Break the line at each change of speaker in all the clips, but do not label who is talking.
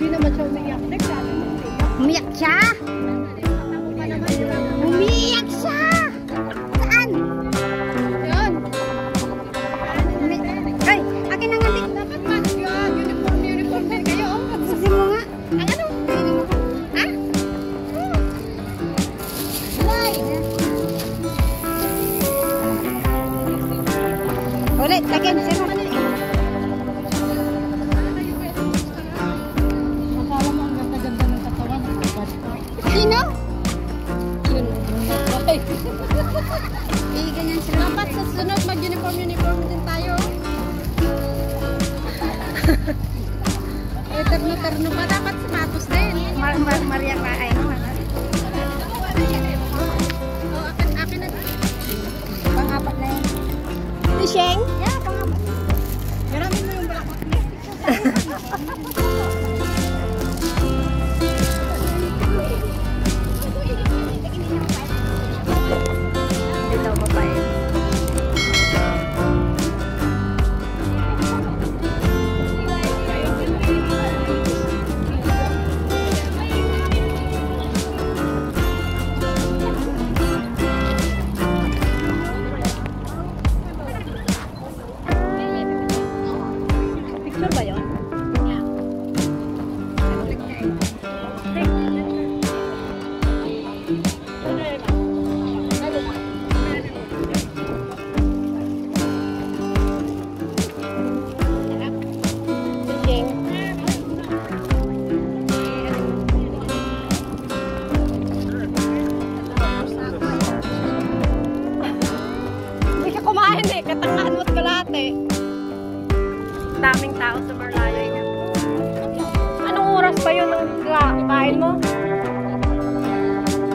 Hindi naman siya umiyak.
Umiyak siya? Umiyak siya! Saan?
Yan.
Ay, akin na nga din.
Dapat man yun. Uniform din kayo.
Sabi mo nga.
Ang ano? Ha?
Ulit, lagyan. Sino?
Akala mo ang ganda-ganda ng katawan.
Sino?
Yun. Okay.
Hindi ganyan sila.
Dapat sa sunod mag-uniform din tayo. Terno pa dapat sapatos din.
Maria ka ay no.
Oh, akin na.
Pang-apat na yun. Fishing?
Yeah, pang-apat. Garamin mo yung balakot niya.
Hindi daw mapait.
Picture ba yun? Hindi ka kumain eh. Katangaan mo't kalate.
Daming tao sa Marlayo niya.
Anong oras pa yun ng kain mo?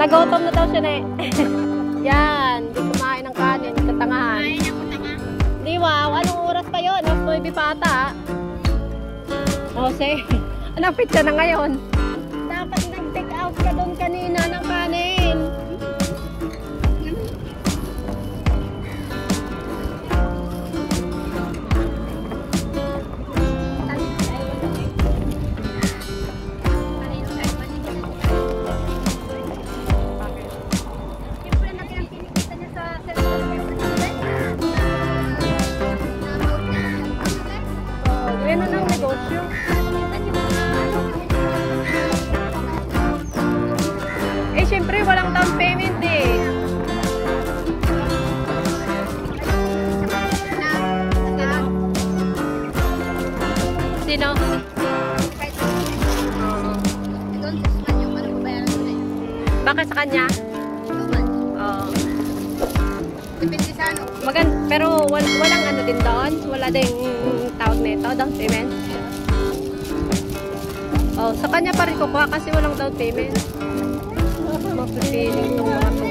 Nagutom na daw siya na eh.
Yan, hindi kumain ng kanin, katangahan. Di wow, anong oras pa yun? Alas 9 pa ata. Jose, anong pizza na ngayon? Dapat nag-take out ka doon kanina ng kanin. Yan ang negosyo. Eh, syempre, walang down payment eh. Sino? Bakit sa kanya? Oo. Pero walang ano din doon? Wala ding tawag nito, down payment? Oh, sa kanya pa rin kukuha kasi walang down payment. Mapipiling itong mga to.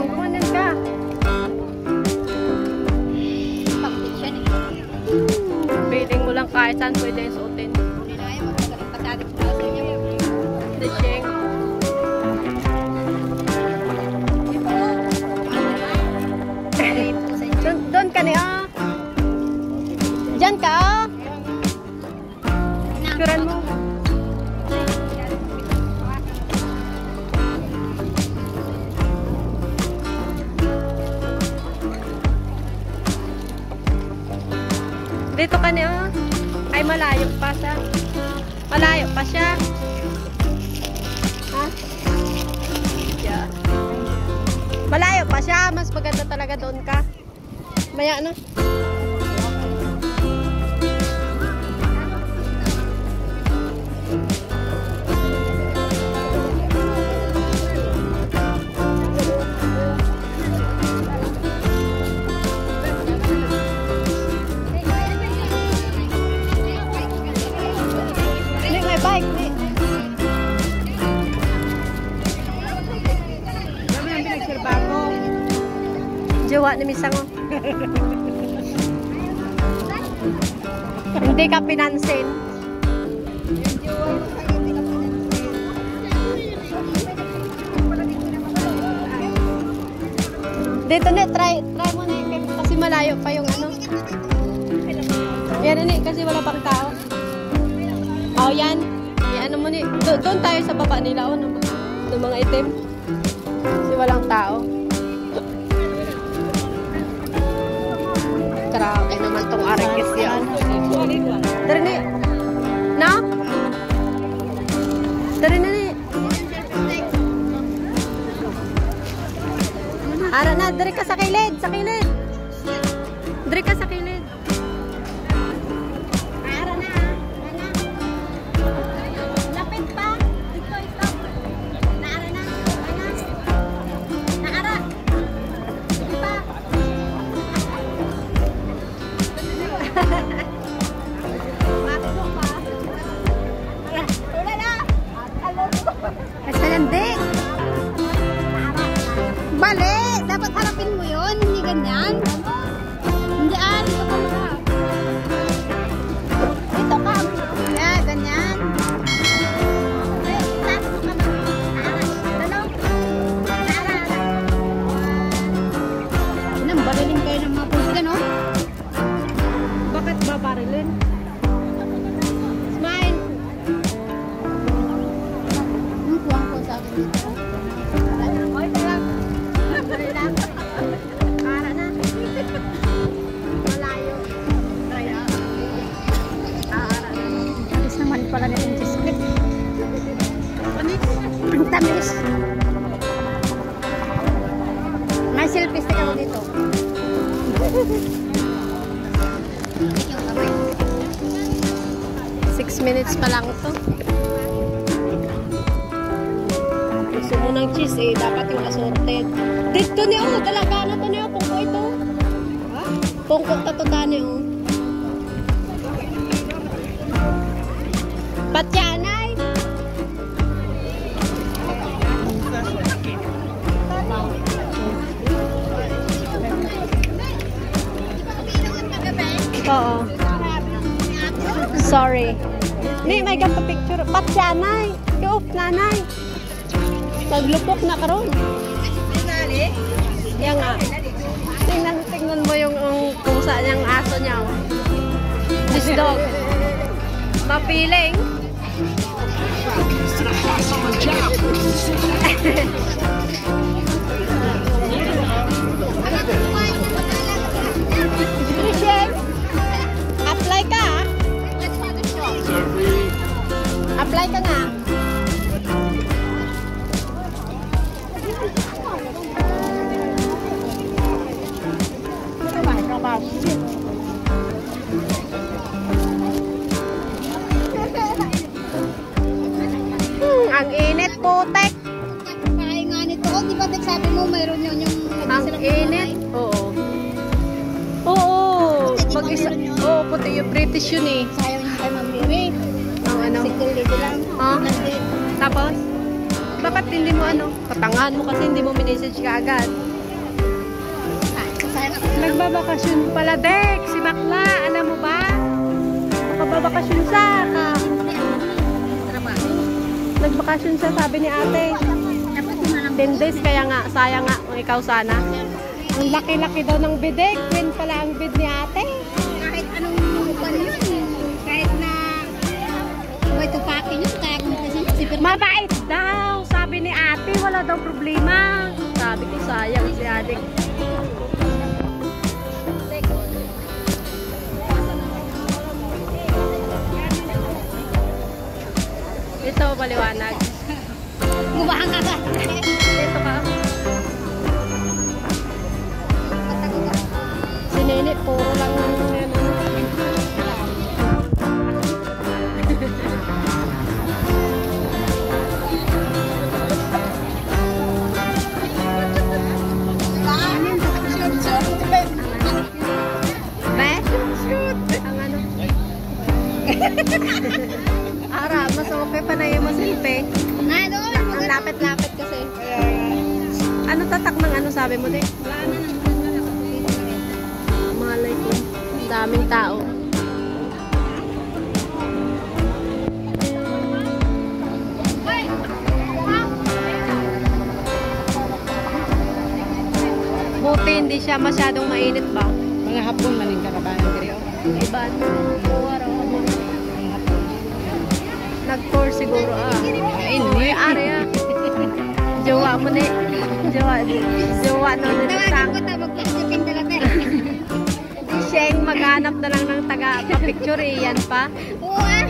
Kumanan ka. Piling mo lang kahit saan pwede suotin. Dishing. Doon ka niya. Diyan ka. Picturean mo. Dito ka niya. Ay, malayo pa siya. Malayo pa siya. Ha? Yeah. Malayo pa siya. Mas maganda talaga doon ka. Maya na. Hindi, may bike. Dami ang pinagserbago. Jowa ni Misango. Hindi ka pinansin. Dito na, try mo na kasi malayo pa yung ano. kasi wala pang tao. Oh, yan. Yan mo ni. Doon tayo sa baba nila, oh, ng mga itim. Kasi walang tao. Grabe naman tong arikis yan. Tara ni. Na? Tara na ni. Ara na, dari ka sa kilid, sa kilid. Dari ka sa kilid. Ara na, ana. Lapit pa. Ito. Naara na, ana. Naara. Di pa. Matulog pa. Wala na. Asa landi. Bale, dapat harapin mo yun, hindi ganyan. Hindi, dito ka muna. Dito ka. Yeah, ganyan. Okay, tapos ka na. Dalaw. Nang barilin kayo ng mga pulga, no? Bakit ba barilin? Smile. Ang kuwang ko sa akin dito. Okay, talang. Para na. Malayo. Kaya. Ara na. Tamis naman pala na yung discreet. Ang tamis. May selfie stick ako dito. 6 minutes pa lang to. Gusto mo ng cheese eh, dapat yung assorted. Dito niyo, dalaga na to niyo, pungko ito. Pungko tatuga niyo. Patyanay. Oo. Sorry. May ganda picture. Patyanay. Yung nanay. Paglupok na karon. Yan nga. Tingnan mo yung kung saan yung aso niya. This dog. Mapiling. Christian, apply ka. Apply ka nga. Ang init, putek.
Kaya nga nito, di ba sabi mo mayroon yun yung
Ang init. Oo. Oo. Mag-isa. Oo, puti yung British yun eh.
Sayaw niya kay mamiri.
Ang ano.
Single lady lang.
Ah? Tapos? Bakit hindi mo ano? Patangahan mo kasi hindi mo minessage ka agad. Nagbabakasyon pala, Dek. Si Bakla, alam mo ba? Nakababakasyon siya. Nagbakasyon siya, sabi ni ate. 10 days, kaya nga, sayang nga kung ikaw sana. Ang laki-laki daw ng bidek. Queen pala ang bid ni ate.
Kahit anong upan yun. Kahit na may tupakin yun. Kaya kung kasi sipir.
Mabait daw, sabi ni ate. Wala daw problema. Sabi ko, sayang si ate. Ito, paliwanag.
Gubahan ka ka.
Ito ka. Si Nene, puro lang Ara, mas okay pa na yung masilpe. Ang lapit-lapit kasi. Ano tatak ng ano sabi mo, Dek? Malay ko. Daming tao. Buti hindi siya masyadong mainit ba?
Mga hapon maning karabanan diri.
Iban. Buwaro. siguro May ari Jowa mo ni. Jowa no ni
Tawagan
Tang.
ko tawag ko sa pindalater.
Sheng maghanap na lang ng taga pa-picture yan pa.
Oo ah.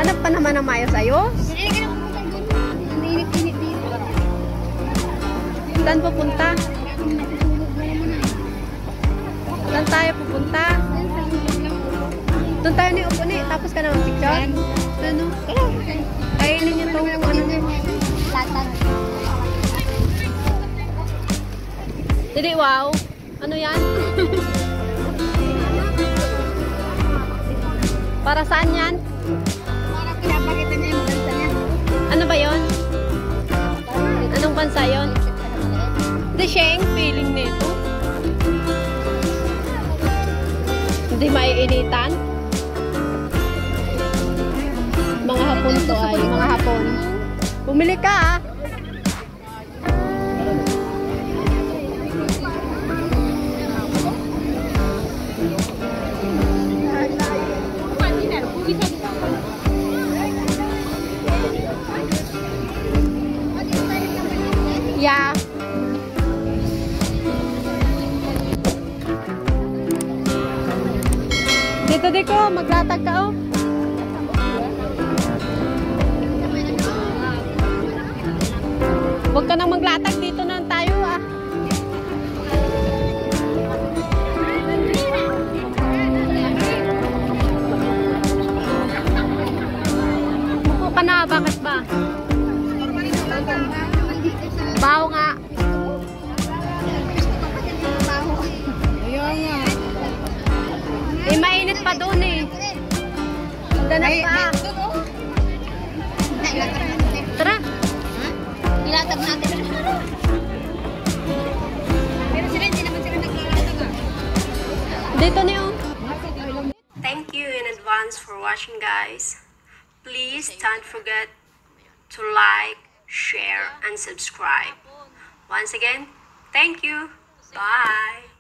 Hanap pa naman ng maayos ayos.
Hindi ka na pupunta doon. Ang init-init dito.
Saan pupunta?
Parang natutulog na naman ah.
Saan tayo pupunta?
Doon sa ulog lang.
Doon tayo ni upo ni. Tapos ka na mag-picture? Ano? Kainin niyo tong ano niyo.
Latag.
Dili, wow. Ano yan? Para saan yan?
Parang pinapakita niya yung bansa niya.
Ano ba yon? Anong bansa yon? Hindi, Sheng, feeling nito. Hindi maiinitan. Mga hapon to ay, mga hapon. Bumili ka ah. Yeah. Dito di ko, maglatag ka oh. Huwag ka nang maglatag, dito na tayo ah. Mupo ka na, bakit ba? Baho nga.
Ayun nga.
Eh, mainit pa doon eh. Danas pa. Tara.
Ilatag natin. Pero sila hindi naman sila naglalatag ah.
Dito niyo.
Thank you in advance for watching, guys. Please don't forget to like, share, and subscribe. Once again, thank you. Bye.